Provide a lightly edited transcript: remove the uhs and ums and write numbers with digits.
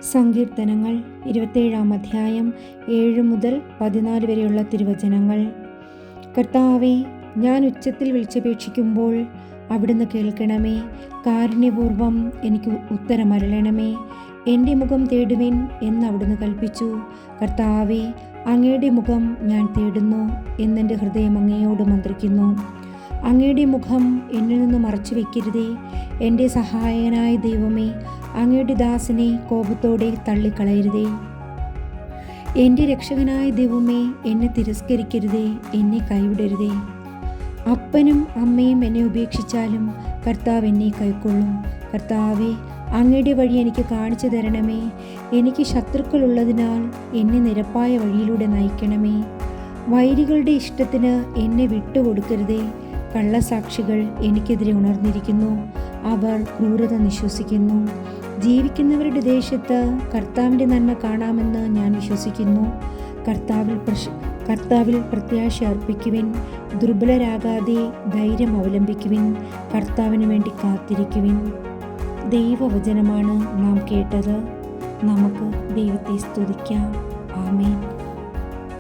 സങ്കീർത്തനങ്ങൾ 27 അധ്യായം 7 മുതൽ 14 വരെയുള്ള തിരുവചനങ്ങൾ. കർത്താവേ, ഞാൻ ഉച്ചത്തിൽ വിളിച്ചപേക്ഷിക്കുമ്പോൾ അവിടുന്ന് കേൾക്കണമേ. കാരുണ്യപൂർവം എനിക്ക് ഉത്തരമരുളണമേ. എൻ്റെ മുഖം തേടുവിൻ എന്ന് അവിടുന്ന് കൽപ്പിച്ചു. കർത്താവേ, അങ്ങയുടെ മുഖം ഞാൻ തേടുന്നു എന്നെൻ്റെ ഹൃദയം അങ്ങയോട് മന്ത്രിക്കുന്നു. അങ്ങയുടെ മുഖം എന്നിൽ നിന്ന് മറച്ചു വയ്ക്കരുതേ. എൻ്റെ സഹായകനായ ദൈവമേ, അങ്ങയുടെ ദാസനെ കോപത്തോടെ തള്ളിക്കളയരുതേ. എൻ്റെ രക്ഷകനായ ദൈവമേ, എന്നെ തിരസ്കരിക്കരുതേ, എന്നെ കൈവിടരുതേ. അപ്പനും അമ്മയും എന്നെ ഉപേക്ഷിച്ചാലും കർത്താവ് എന്നെ കൈക്കൊള്ളും. കർത്താവേ, അങ്ങയുടെ വഴി എനിക്ക് കാണിച്ചു തരണമേ. എനിക്ക് ശത്രുക്കളുള്ളതിനാൽ എന്നെ നിരപ്പായ വഴിയിലൂടെ നയിക്കണമേ. വൈരികളുടെ ഇഷ്ടത്തിന് എന്നെ വിട്ടുകൊടുക്കരുതേ. കള്ളസാക്ഷികൾ എനിക്കെതിരെ ഉണർന്നിരിക്കുന്നു. അവർ ക്രൂരത നിശ്വസിക്കുന്നു. ജീവിക്കുന്നവരുടെ ദേശത്ത് കർത്താവിൻ്റെ നന്മ കാണാമെന്ന് ഞാൻ വിശ്വസിക്കുന്നു. കർത്താവിൽ പ്രത്യാശ അർപ്പിക്കുവിൻ. ദുർബലരാകാതെ ധൈര്യം അവലംബിക്കുവിൻ. കർത്താവിന് വേണ്ടി കാത്തിരിക്കുവിൻ. ദൈവവചനമാണ് നാം കേട്ടത്. നമുക്ക് ദൈവത്തെ സ്തുതിക്കാം. ആമേൻ.